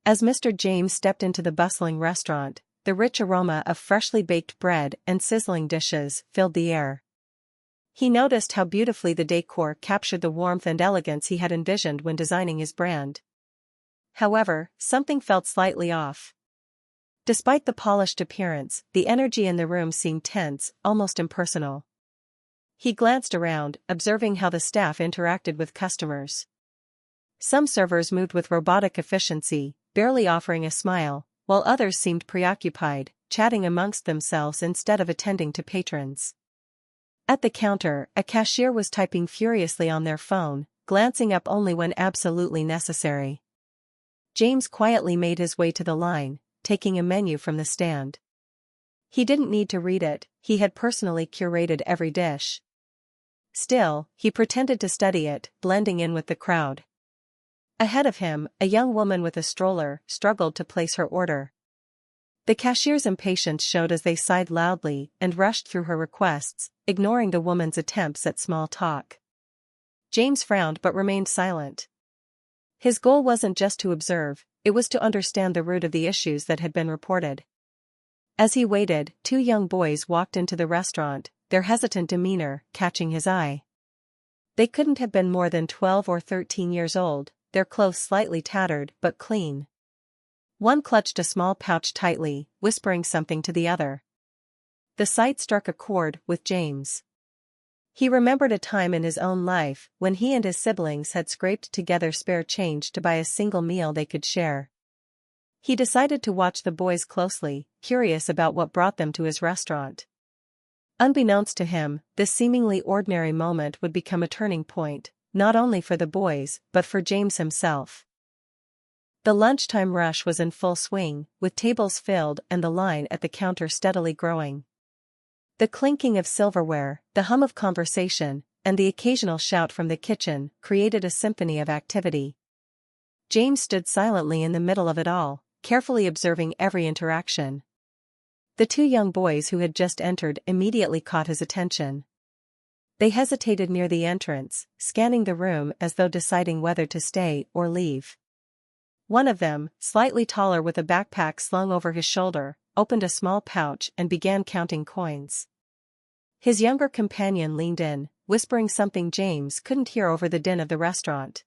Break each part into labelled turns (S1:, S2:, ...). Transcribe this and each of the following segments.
S1: As Mr. James stepped into the bustling restaurant, the rich aroma of freshly baked bread and sizzling dishes filled the air. He noticed how beautifully the decor captured the warmth and elegance he had envisioned when designing his brand. However, something felt slightly off. Despite the polished appearance, the energy in the room seemed tense, almost impersonal. He glanced around, observing how the staff interacted with customers. Some servers moved with robotic efficiency, barely offering a smile, while others seemed preoccupied, chatting amongst themselves instead of attending to patrons. At the counter, a cashier was typing furiously on their phone, glancing up only when absolutely necessary. James quietly made his way to the line, taking a menu from the stand. He didn't need to read it, he had personally curated every dish. Still, he pretended to study it, blending in with the crowd. Ahead of him, a young woman with a stroller struggled to place her order. The cashier's impatience showed as they sighed loudly and rushed through her requests, ignoring the woman's attempts at small talk. James frowned but remained silent. His goal wasn't just to observe, it was to understand the root of the issues that had been reported. As he waited, two young boys walked into the restaurant, their hesitant demeanor catching his eye. They couldn't have been more than 12 or 13 years old, their clothes slightly tattered but clean. One clutched a small pouch tightly, whispering something to the other. The sight struck a chord with James. He remembered a time in his own life when he and his siblings had scraped together spare change to buy a single meal they could share. He decided to watch the boys closely, curious about what brought them to his restaurant. Unbeknownst to him, this seemingly ordinary moment would become a turning point, not only for the boys but for James himself. The lunchtime rush was in full swing, with tables filled and the line at the counter steadily growing. The clinking of silverware, the hum of conversation, and the occasional shout from the kitchen created a symphony of activity. James stood silently in the middle of it all, carefully observing every interaction. The two young boys who had just entered immediately caught his attention. They hesitated near the entrance, scanning the room as though deciding whether to stay or leave. One of them, slightly taller with a backpack slung over his shoulder, opened a small pouch and began counting coins. His younger companion leaned in, whispering something James couldn't hear over the din of the restaurant.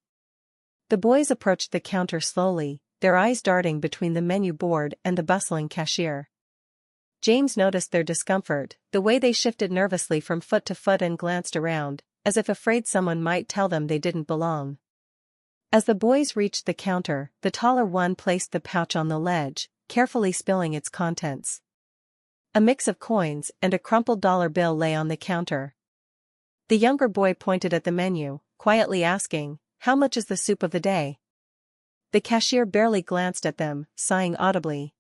S1: The boys approached the counter slowly, their eyes darting between the menu board and the bustling cashier. James noticed their discomfort, the way they shifted nervously from foot to foot and glanced around, as if afraid someone might tell them they didn't belong. As the boys reached the counter, the taller one placed the pouch on the ledge, carefully spilling its contents. A mix of coins and a crumpled dollar bill lay on the counter. The younger boy pointed at the menu, quietly asking, "How much is the soup of the day?" The cashier barely glanced at them, sighing audibly.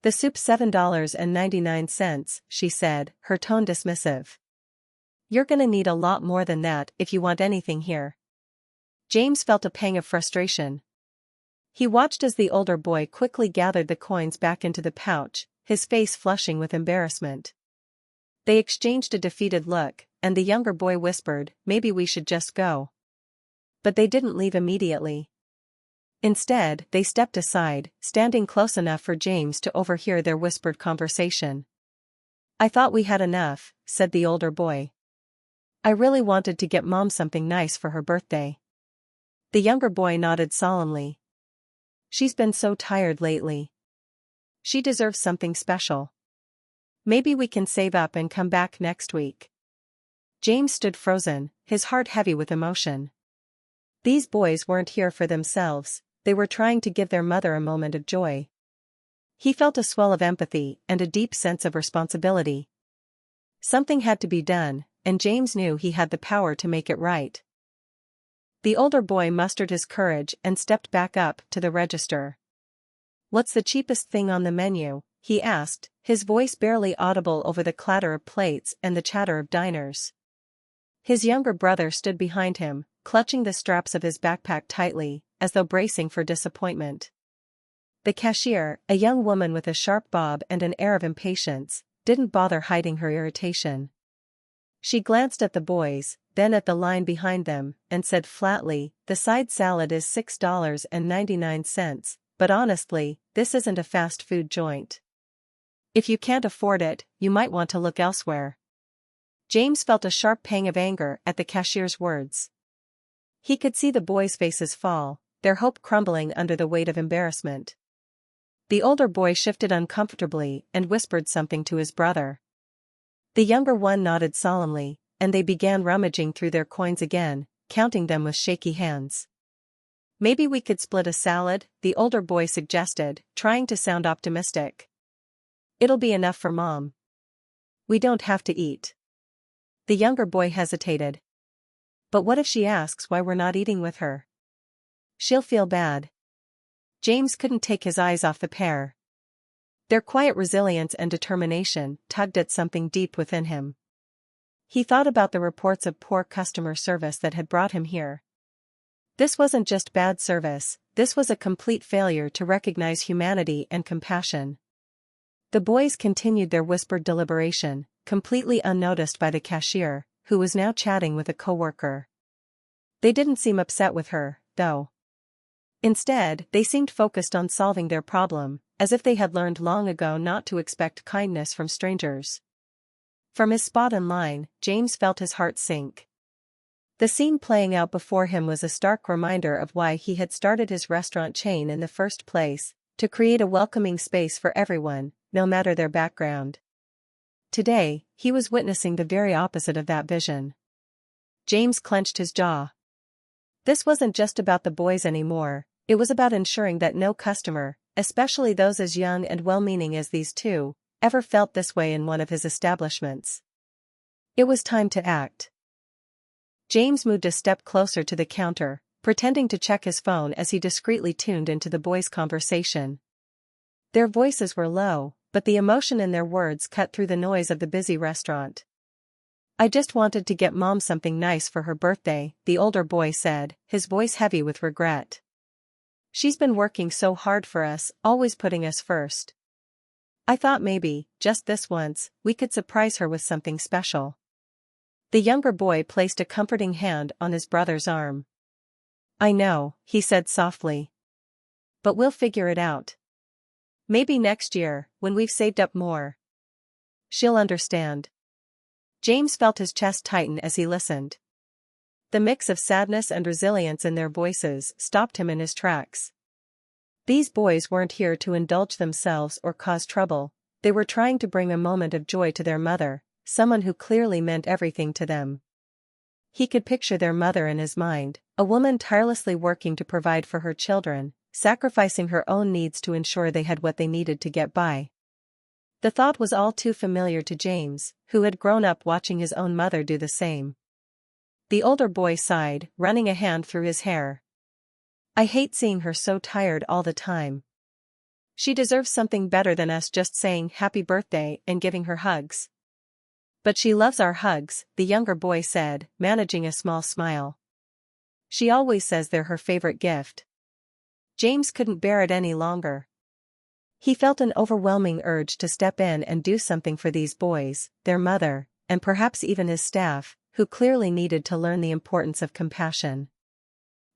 S1: "The soup's $7.99, she said, her tone dismissive. "You're gonna need a lot more than that if you want anything here." James felt a pang of frustration. He watched as the older boy quickly gathered the coins back into the pouch, his face flushing with embarrassment. They exchanged a defeated look, and the younger boy whispered, "Maybe we should just go." But they didn't leave immediately. Instead, they stepped aside, standing close enough for James to overhear their whispered conversation. "I thought we had enough," said the older boy. "I really wanted to get Mom something nice for her birthday." The younger boy nodded solemnly. "She's been so tired lately. She deserves something special. Maybe we can save up and come back next week." James stood frozen, his heart heavy with emotion. These boys weren't here for themselves, they were trying to give their mother a moment of joy. He felt a swell of empathy and a deep sense of responsibility. Something had to be done, and James knew he had the power to make it right. The older boy mustered his courage and stepped back up to the register. "What's the cheapest thing on the menu?" he asked, his voice barely audible over the clatter of plates and the chatter of diners. His younger brother stood behind him, clutching the straps of his backpack tightly, as though bracing for disappointment. The cashier, a young woman with a sharp bob and an air of impatience, didn't bother hiding her irritation. She glanced at the boys, then at the line behind them, and said flatly, "The side salad is $6.99, but honestly, this isn't a fast food joint. If you can't afford it, you might want to look elsewhere. James felt a sharp pang of anger at the cashier's words. He could see the boys' faces fall, their hope crumbling under the weight of embarrassment. The older boy shifted uncomfortably and whispered something to his brother. The younger one nodded solemnly, and they began rummaging through their coins again, counting them with shaky hands. Maybe we could split a salad, the older boy suggested, trying to sound optimistic. It'll be enough for Mom. We don't have to eat. The younger boy hesitated. But what if she asks why we're not eating with her? She'll feel bad. James couldn't take his eyes off the pair. Their quiet resilience and determination tugged at something deep within him. He thought about the reports of poor customer service that had brought him here. This wasn't just bad service, this was a complete failure to recognize humanity and compassion. The boys continued their whispered deliberation, completely unnoticed by the cashier, who was now chatting with a coworker. They didn't seem upset with her, though. Instead, they seemed focused on solving their problem, as if they had learned long ago not to expect kindness from strangers. From his spot in line, James felt his heart sink. The scene playing out before him was a stark reminder of why he had started his restaurant chain in the first place, to create a welcoming space for everyone, no matter their background. Today, he was witnessing the very opposite of that vision. James clenched his jaw. This wasn't just about the boys anymore, it was about ensuring that no customer, especially those as young and well-meaning as these two, ever felt this way in one of his establishments. It was time to act. James moved a step closer to the counter, pretending to check his phone as he discreetly tuned into the boys' conversation. Their voices were low, but the emotion in their words cut through the noise of the busy restaurant. I just wanted to get Mom something nice for her birthday, the older boy said, his voice heavy with regret. She's been working so hard for us, always putting us first. I thought maybe, just this once, we could surprise her with something special. The younger boy placed a comforting hand on his brother's arm. I know, he said softly. But we'll figure it out. Maybe next year, when we've saved up more. She'll understand. James felt his chest tighten as he listened. The mix of sadness and resilience in their voices stopped him in his tracks. These boys weren't here to indulge themselves or cause trouble, they were trying to bring a moment of joy to their mother, someone who clearly meant everything to them. He could picture their mother in his mind, a woman tirelessly working to provide for her children, sacrificing her own needs to ensure they had what they needed to get by. The thought was all too familiar to James, who had grown up watching his own mother do the same. The older boy sighed, running a hand through his hair. I hate seeing her so tired all the time. She deserves something better than us just saying happy birthday and giving her hugs. But she loves our hugs, the younger boy said, managing a small smile. She always says they're her favorite gift. James couldn't bear it any longer. He felt an overwhelming urge to step in and do something for these boys, their mother, and perhaps even his staff, who clearly needed to learn the importance of compassion.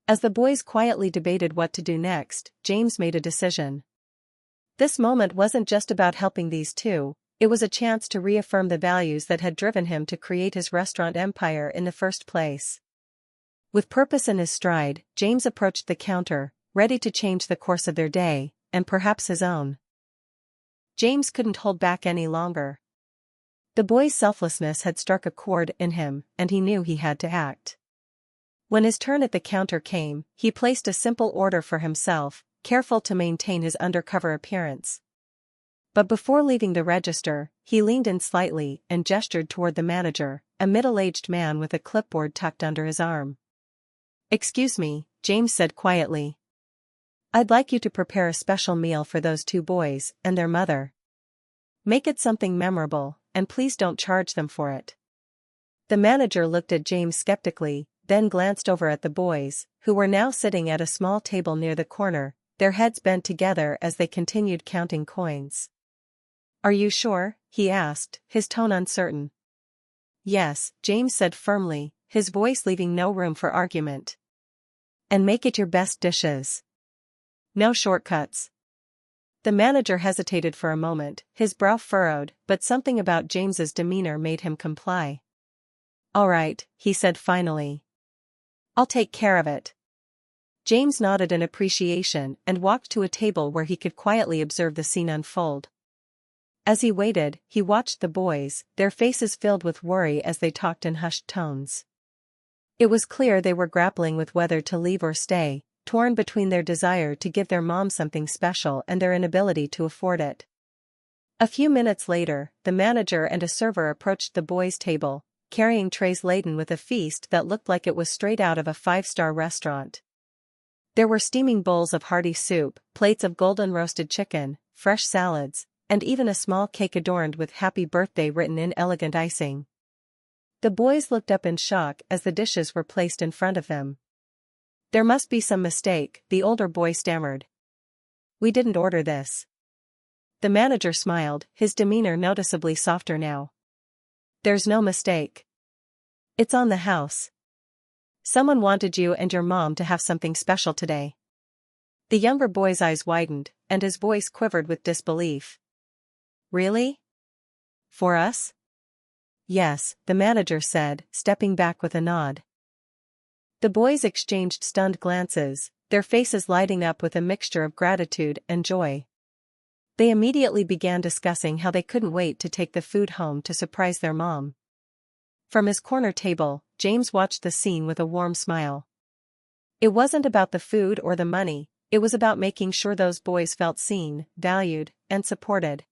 S1: As the boys quietly debated what to do next, James made a decision. This moment wasn't just about helping these two, it was a chance to reaffirm the values that had driven him to create his restaurant empire in the first place. With purpose in his stride, James approached the counter, ready to change the course of their day, and perhaps his own. James couldn't hold back any longer. The boy's selflessness had struck a chord in him, and he knew he had to act. When his turn at the counter came, he placed a simple order for himself, careful to maintain his undercover appearance. But before leaving the register, he leaned in slightly and gestured toward the manager, a middle-aged man with a clipboard tucked under his arm. Excuse me, James said quietly. I'd like you to prepare a special meal for those two boys and their mother. Make it something memorable, and please don't charge them for it. The manager looked at James skeptically, then glanced over at the boys, who were now sitting at a small table near the corner, their heads bent together as they continued counting coins. Are you sure? He asked, his tone uncertain. Yes, James said firmly, his voice leaving no room for argument. And make it your best dishes. No shortcuts. The manager hesitated for a moment, his brow furrowed, but something about James's demeanor made him comply. "All right," he said finally. "I'll take care of it." James nodded in appreciation and walked to a table where he could quietly observe the scene unfold. As he waited, he watched the boys, their faces filled with worry as they talked in hushed tones. It was clear they were grappling with whether to leave or stay, torn between their desire to give their mom something special and their inability to afford it. A few minutes later, the manager and a server approached the boys' table, carrying trays laden with a feast that looked like it was straight out of a five-star restaurant. There were steaming bowls of hearty soup, plates of golden roasted chicken, fresh salads, and even a small cake adorned with "Happy Birthday" written in elegant icing. The boys looked up in shock as the dishes were placed in front of them. "There must be some mistake," the older boy stammered. "We didn't order this." The manager smiled, his demeanor noticeably softer now. "There's no mistake. It's on the house. Someone wanted you and your mom to have something special today." The younger boy's eyes widened, and his voice quivered with disbelief. "Really? For us?" "Yes," the manager said, stepping back with a nod. The boys exchanged stunned glances, their faces lighting up with a mixture of gratitude and joy. They immediately began discussing how they couldn't wait to take the food home to surprise their mom. From his corner table, James watched the scene with a warm smile. It wasn't about the food or the money, it was about making sure those boys felt seen, valued, and supported.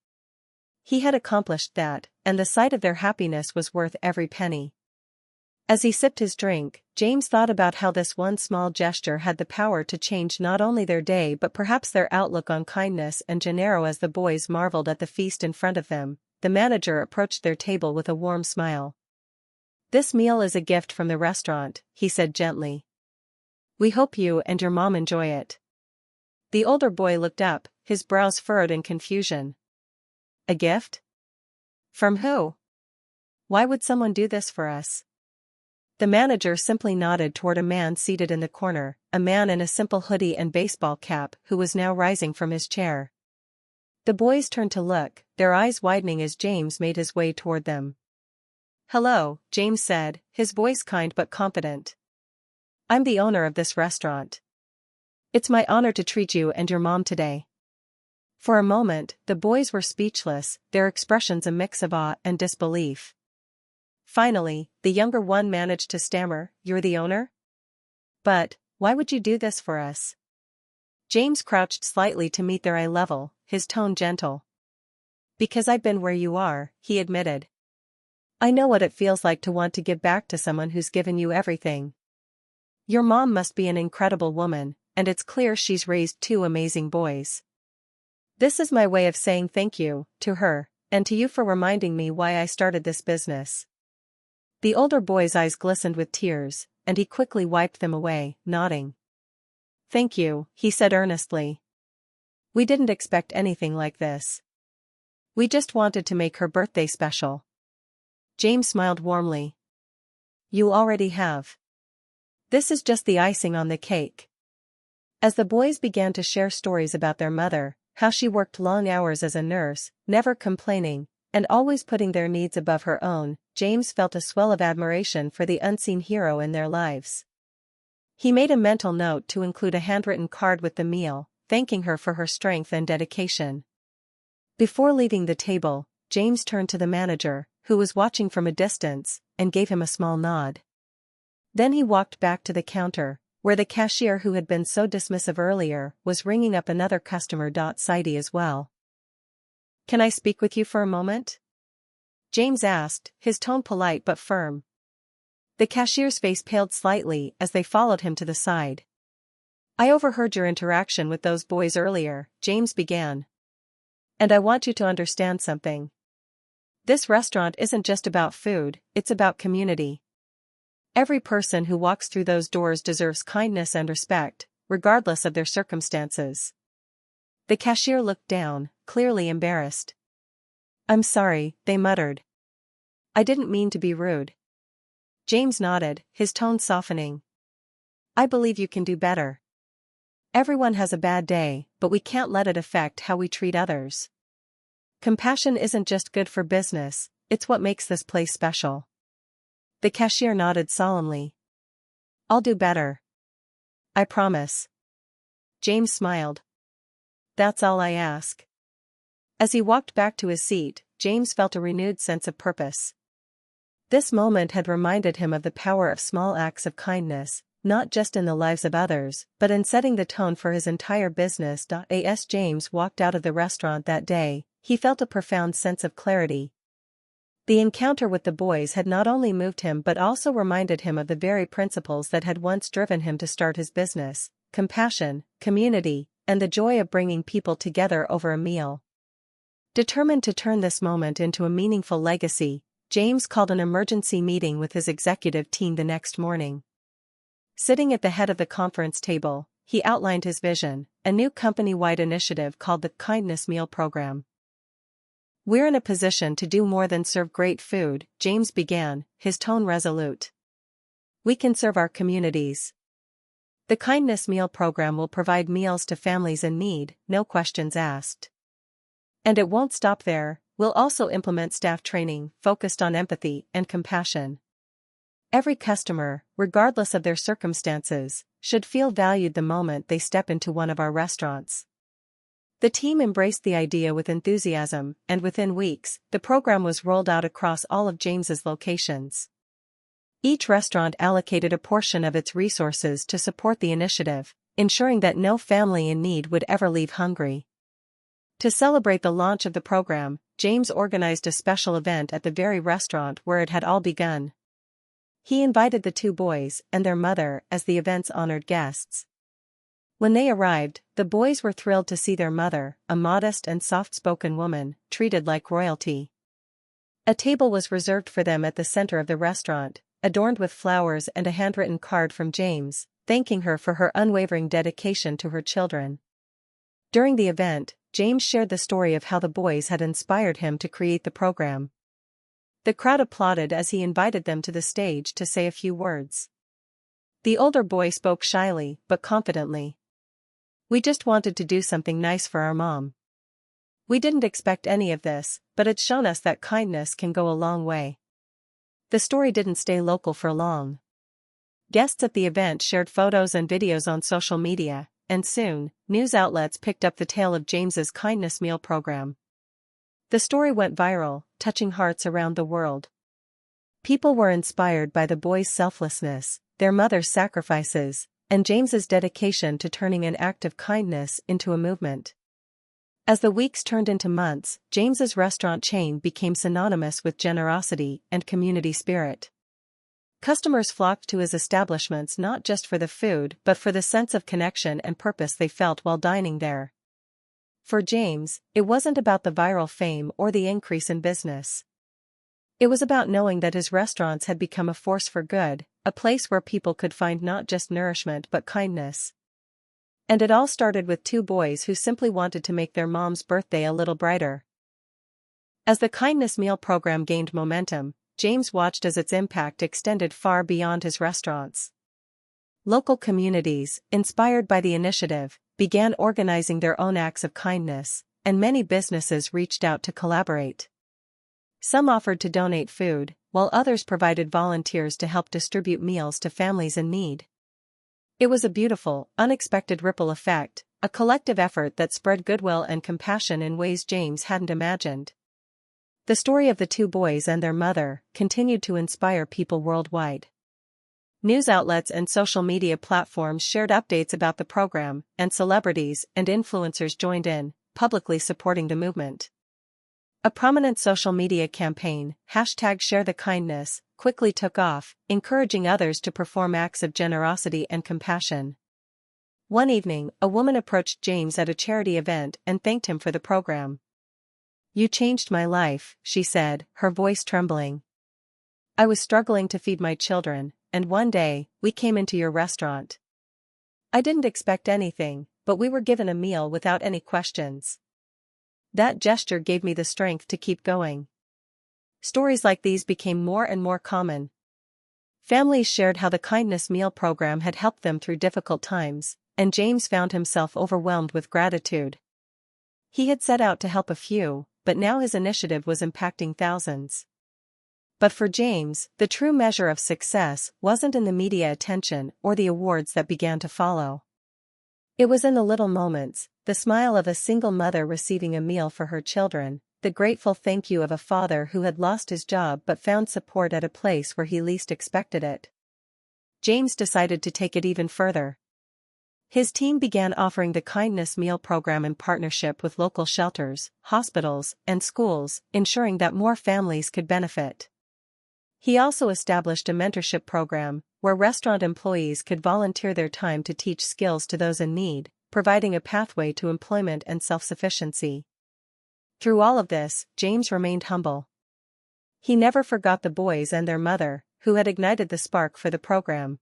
S1: He had accomplished that, and the sight of their happiness was worth every penny. As he sipped his drink, James thought about how this one small gesture had the power to change not only their day but perhaps their outlook on kindness and Gennaro. As the boys marveled at the feast in front of them, the manager approached their table with a warm smile. "This meal is a gift from the restaurant," he said gently. "We hope you and your mom enjoy it." The older boy looked up, his brows furrowed in confusion. "A gift? From who? Why would someone do this for us?" The manager simply nodded toward a man seated in the corner, a man in a simple hoodie and baseball cap who was now rising from his chair. The boys turned to look, their eyes widening as James made his way toward them. "Hello," James said, his voice kind but confident. "I'm the owner of this restaurant. It's my honor to treat you and your mom today." For a moment, the boys were speechless, their expressions a mix of awe and disbelief. Finally, the younger one managed to stammer, "You're the owner? But, why would you do this for us?" James crouched slightly to meet their eye level, his tone gentle. "Because I've been where you are," he admitted. "I know what it feels like to want to give back to someone who's given you everything. Your mom must be an incredible woman, and it's clear she's raised two amazing boys. This is my way of saying thank you, to her, and to you for reminding me why I started this business." The older boy's eyes glistened with tears, and he quickly wiped them away, nodding. "Thank you," he said earnestly. "We didn't expect anything like this. We just wanted to make her birthday special." James smiled warmly. "You already have. This is just the icing on the cake." As the boys began to share stories about their mother, how she worked long hours as a nurse, never complaining, and always putting their needs above her own, James felt a swell of admiration for the unseen hero in their lives. He made a mental note to include a handwritten card with the meal, thanking her for her strength and dedication. Before leaving the table, James turned to the manager, who was watching from a distance, and gave him a small nod. Then he walked back to the counter, where the cashier who had been so dismissive earlier was ringing up another customer. Sidey as well. "Can I speak with you for a moment?" James asked, his tone polite but firm. The cashier's face paled slightly as they followed him to the side. "I overheard your interaction with those boys earlier," James began. "And I want you to understand something. This restaurant isn't just about food, it's about community. Every person who walks through those doors deserves kindness and respect, regardless of their circumstances." The cashier looked down, clearly embarrassed. "I'm sorry," they muttered. "I didn't mean to be rude." James nodded, his tone softening. "I believe you can do better. Everyone has a bad day, but we can't let it affect how we treat others. Compassion isn't just good for business, it's what makes this place special." The cashier nodded solemnly. "I'll do better. I promise." James smiled. "That's all I ask." As he walked back to his seat, James felt a renewed sense of purpose. This moment had reminded him of the power of small acts of kindness, not just in the lives of others, but in setting the tone for his entire business. As James walked out of the restaurant that day, he felt a profound sense of clarity. The encounter with the boys had not only moved him but also reminded him of the very principles that had once driven him to start his business: compassion, community, and the joy of bringing people together over a meal. Determined to turn this moment into a meaningful legacy, James called an emergency meeting with his executive team the next morning. Sitting at the head of the conference table, he outlined his vision, a new company-wide initiative called the Kindness Meal Program. "We're in a position to do more than serve great food," James began, his tone resolute. "We can serve our communities. The Kindness Meal Program will provide meals to families in need, no questions asked. And it won't stop there, we'll also implement staff training focused on empathy and compassion. Every customer, regardless of their circumstances, should feel valued the moment they step into one of our restaurants." The team embraced the idea with enthusiasm, and within weeks, the program was rolled out across all of James's locations. Each restaurant allocated a portion of its resources to support the initiative, ensuring that no family in need would ever leave hungry. To celebrate the launch of the program, James organized a special event at the very restaurant where it had all begun. He invited the two boys and their mother as the event's honored guests. When they arrived, the boys were thrilled to see their mother, a modest and soft-spoken woman, treated like royalty. A table was reserved for them at the center of the restaurant, adorned with flowers and a handwritten card from James, thanking her for her unwavering dedication to her children. During the event, James shared the story of how the boys had inspired him to create the program. The crowd applauded as he invited them to the stage to say a few words. The older boy spoke shyly but confidently. "We just wanted to do something nice for our mom. We didn't expect any of this, but it's shown us that kindness can go a long way." The story didn't stay local for long. Guests at the event shared photos and videos on social media, and soon, news outlets picked up the tale of James's Kindness Meal Program. The story went viral, touching hearts around the world. People were inspired by the boys' selflessness, their mother's sacrifices, and James's dedication to turning an act of kindness into a movement. As the weeks turned into months, James's restaurant chain became synonymous with generosity and community spirit. Customers flocked to his establishments not just for the food but for the sense of connection and purpose they felt while dining there. For James, it wasn't about the viral fame or the increase in business. It was about knowing that his restaurants had become a force for good, a place where people could find not just nourishment but kindness. And it all started with two boys who simply wanted to make their mom's birthday a little brighter. As the Kindness Meal Program gained momentum, James watched as its impact extended far beyond his restaurants. Local communities, inspired by the initiative, began organizing their own acts of kindness, and many businesses reached out to collaborate. Some offered to donate food, while others provided volunteers to help distribute meals to families in need. It was a beautiful, unexpected ripple effect, a collective effort that spread goodwill and compassion in ways James hadn't imagined. The story of the two boys and their mother continued to inspire people worldwide. News outlets and social media platforms shared updates about the program, and celebrities and influencers joined in, publicly supporting the movement. A prominent social media campaign, #ShareTheKindness, quickly took off, encouraging others to perform acts of generosity and compassion. One evening, a woman approached James at a charity event and thanked him for the program. "You changed my life," she said, her voice trembling. "I was struggling to feed my children, and one day, we came into your restaurant. I didn't expect anything, but we were given a meal without any questions. That gesture gave me the strength to keep going." Stories like these became more and more common. Families shared how the Kindness Meal Program had helped them through difficult times, and James found himself overwhelmed with gratitude. He had set out to help a few, but now his initiative was impacting thousands. But for James, the true measure of success wasn't in the media attention or the awards that began to follow. It was in the little moments, the smile of a single mother receiving a meal for her children, the grateful thank you of a father who had lost his job but found support at a place where he least expected it. James decided to take it even further. His team began offering the Kindness Meal program in partnership with local shelters, hospitals, and schools, ensuring that more families could benefit. He also established a mentorship program, where restaurant employees could volunteer their time to teach skills to those in need, providing a pathway to employment and self-sufficiency. Through all of this, James remained humble. He never forgot the boys and their mother, who had ignited the spark for the program.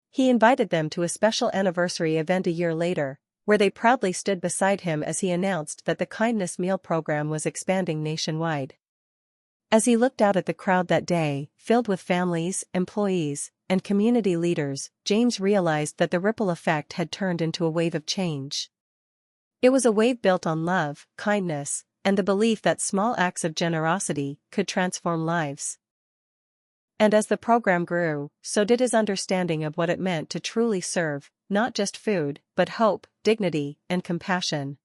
S1: He invited them to a special anniversary event a year later, where they proudly stood beside him as he announced that the Kindness Meal program was expanding nationwide. As he looked out at the crowd that day, filled with families, employees, and community leaders, James realized that the ripple effect had turned into a wave of change. It was a wave built on love, kindness, and the belief that small acts of generosity could transform lives. And as the program grew, so did his understanding of what it meant to truly serve, not just food, but hope, dignity, and compassion.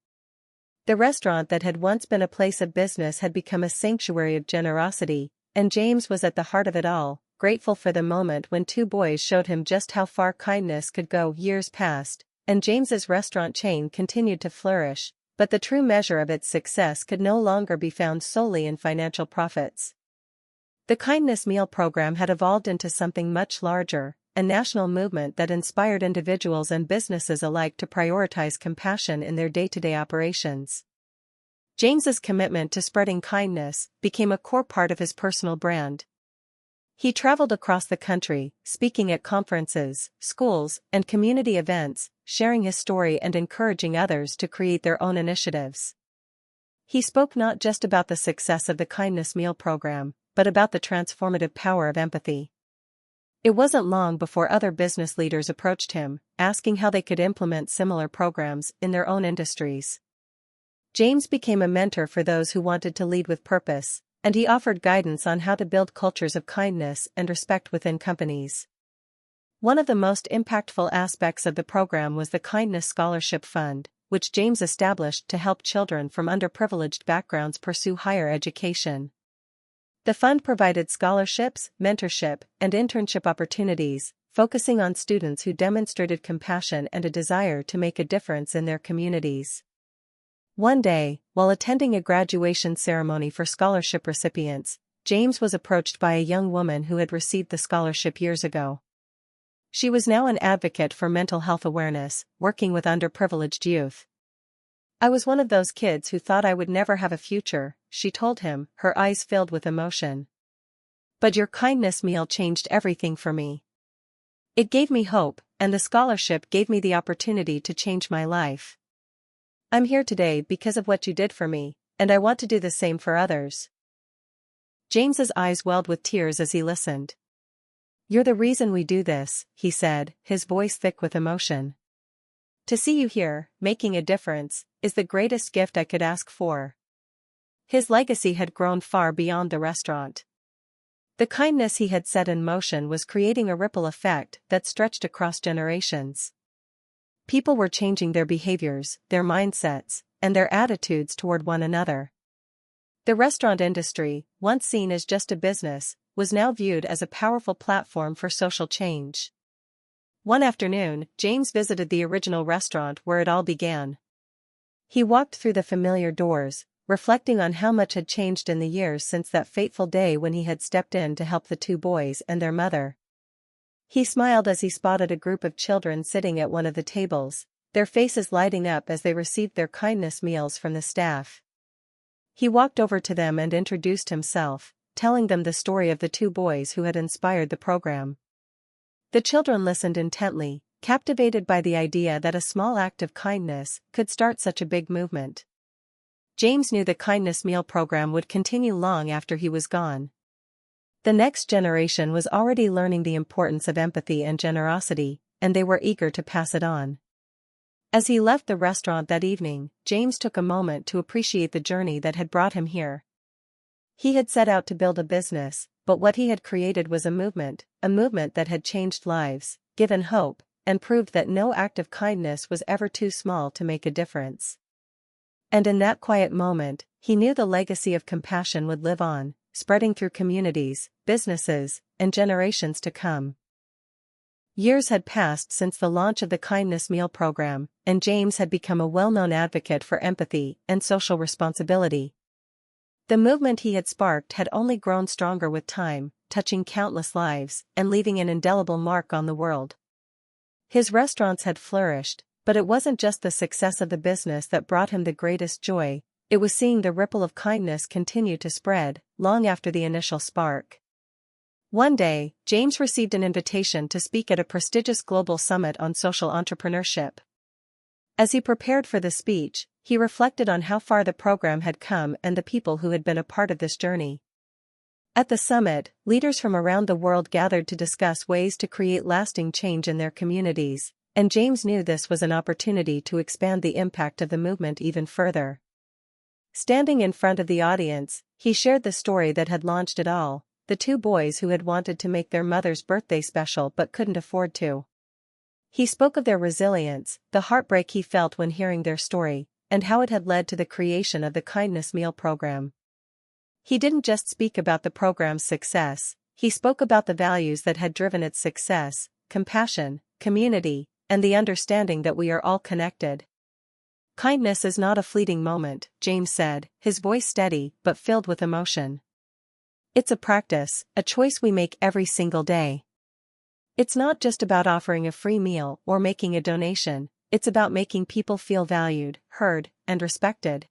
S1: The restaurant that had once been a place of business had become a sanctuary of generosity, and James was at the heart of it all, grateful for the moment when two boys showed him just how far kindness could go. Years passed, and James's restaurant chain continued to flourish, but the true measure of its success could no longer be found solely in financial profits. The Kindness Meal program had evolved into something much larger, a national movement that inspired individuals and businesses alike to prioritize compassion in their day-to-day operations. James's commitment to spreading kindness became a core part of his personal brand. He traveled across the country, speaking at conferences, schools, and community events, sharing his story and encouraging others to create their own initiatives. He spoke not just about the success of the Kindness Meal program, but about the transformative power of empathy. It wasn't long before other business leaders approached him, asking how they could implement similar programs in their own industries. James became a mentor for those who wanted to lead with purpose, and he offered guidance on how to build cultures of kindness and respect within companies. One of the most impactful aspects of the program was the Kindness Scholarship Fund, which James established to help children from underprivileged backgrounds pursue higher education. The fund provided scholarships, mentorship, and internship opportunities, focusing on students who demonstrated compassion and a desire to make a difference in their communities. One day, while attending a graduation ceremony for scholarship recipients, James was approached by a young woman who had received the scholarship years ago. She was now an advocate for mental health awareness, working with underprivileged youth. "I was one of those kids who thought I would never have a future," she told him, her eyes filled with emotion. "But your kindness meal changed everything for me. It gave me hope, and the scholarship gave me the opportunity to change my life. I'm here today because of what you did for me, and I want to do the same for others." James's eyes welled with tears as he listened. "You're the reason we do this," he said, his voice thick with emotion. "To see you here, making a difference, is the greatest gift I could ask for." His legacy had grown far beyond the restaurant. The kindness he had set in motion was creating a ripple effect that stretched across generations. People were changing their behaviors, their mindsets, and their attitudes toward one another. The restaurant industry, once seen as just a business, was now viewed as a powerful platform for social change. One afternoon, James visited the original restaurant where it all began. He walked through the familiar doors, reflecting on how much had changed in the years since that fateful day when he had stepped in to help the two boys and their mother. He smiled as he spotted a group of children sitting at one of the tables, their faces lighting up as they received their kindness meals from the staff. He walked over to them and introduced himself, telling them the story of the two boys who had inspired the program. The children listened intently, captivated by the idea that a small act of kindness could start such a big movement. James knew the Kindness Meal program would continue long after he was gone. The next generation was already learning the importance of empathy and generosity, and they were eager to pass it on. As he left the restaurant that evening, James took a moment to appreciate the journey that had brought him here. He had set out to build a business, but what he had created was a movement that had changed lives, given hope, and proved that no act of kindness was ever too small to make a difference. And in that quiet moment, he knew the legacy of compassion would live on, spreading through communities, businesses, and generations to come. Years had passed since the launch of the Kindness Meal program, and James had become a well-known advocate for empathy and social responsibility. The movement he had sparked had only grown stronger with time, touching countless lives and leaving an indelible mark on the world. His restaurants had flourished, but it wasn't just the success of the business that brought him the greatest joy, it was seeing the ripple of kindness continue to spread, long after the initial spark. One day, James received an invitation to speak at a prestigious global summit on social entrepreneurship. As he prepared for the speech, he reflected on how far the program had come and the people who had been a part of this journey. At the summit, leaders from around the world gathered to discuss ways to create lasting change in their communities, and James knew this was an opportunity to expand the impact of the movement even further. Standing in front of the audience, he shared the story that had launched it all, the two boys who had wanted to make their mother's birthday special but couldn't afford to. He spoke of their resilience, the heartbreak he felt when hearing their story, and how it had led to the creation of the Kindness Meal program. He didn't just speak about the program's success, he spoke about the values that had driven its success: compassion, community, and the understanding that we are all connected. Kindness is not a fleeting moment, James said, his voice steady but filled with emotion. It's a practice, a choice we make every single day. It's not just about offering a free meal or making a donation, it's about making people feel valued, heard, and respected.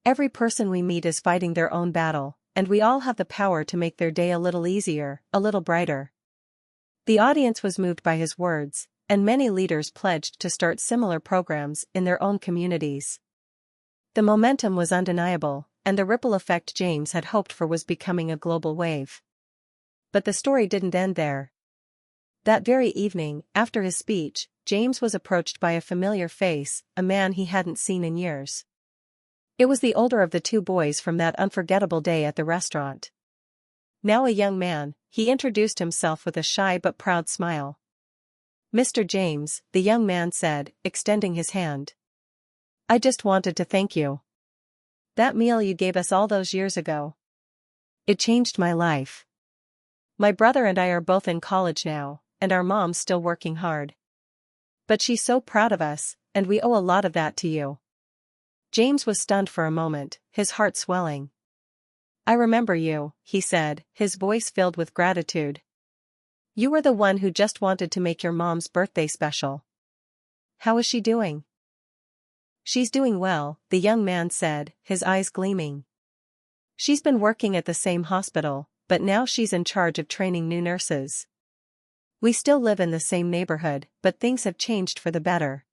S1: Every person we meet is fighting their own battle, and we all have the power to make their day a little easier, a little brighter. The audience was moved by his words, and many leaders pledged to start similar programs in their own communities. The momentum was undeniable, and the ripple effect James had hoped for was becoming a global wave. But the story didn't end there. That very evening, after his speech, James was approached by a familiar face, a man he hadn't seen in years. It was the older of the two boys from that unforgettable day at the restaurant. Now a young man, he introduced himself with a shy but proud smile. "Mr. James," the young man said, extending his hand. "I just wanted to thank you. That meal you gave us all those years ago. It changed my life. My brother and I are both in college now, and our mom's still working hard. But she's so proud of us, and we owe a lot of that to you." James was stunned for a moment, his heart swelling. "I remember you," he said, his voice filled with gratitude. "You were the one who just wanted to make your mom's birthday special. How is she doing?" "She's doing well," the young man said, his eyes gleaming. "She's been working at the same hospital, but now she's in charge of training new nurses. We still live in the same neighborhood, but things have changed for the better.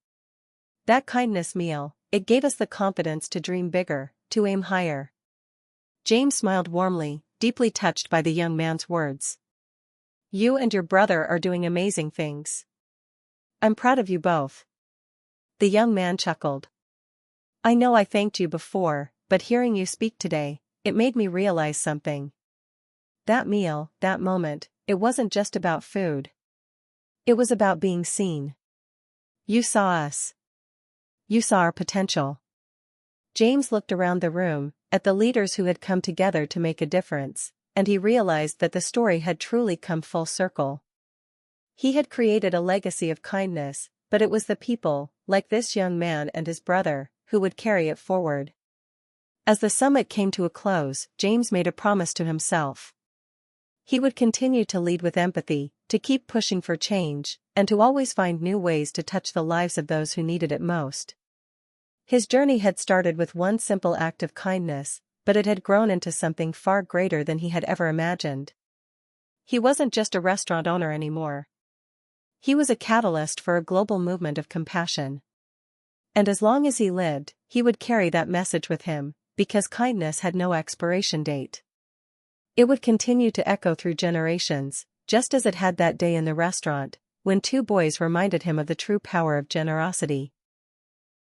S1: That kindness meal, it gave us the confidence to dream bigger, to aim higher." James smiled warmly, deeply touched by the young man's words. "You and your brother are doing amazing things. I'm proud of you both." The young man chuckled. "I know I thanked you before, but hearing you speak today, it made me realize something. That meal, that moment, it wasn't just about food. It was about being seen. You saw us. You saw our potential." James looked around the room, at the leaders who had come together to make a difference, and he realized that the story had truly come full circle. He had created a legacy of kindness, but it was the people, like this young man and his brother, who would carry it forward. As the summit came to a close, James made a promise to himself. He would continue to lead with empathy, to keep pushing for change, and to always find new ways to touch the lives of those who needed it most. His journey had started with one simple act of kindness, but it had grown into something far greater than he had ever imagined. He wasn't just a restaurant owner anymore. He was a catalyst for a global movement of compassion. And as long as he lived, he would carry that message with him, because kindness had no expiration date. It would continue to echo through generations, just as it had that day in the restaurant, when two boys reminded him of the true power of generosity.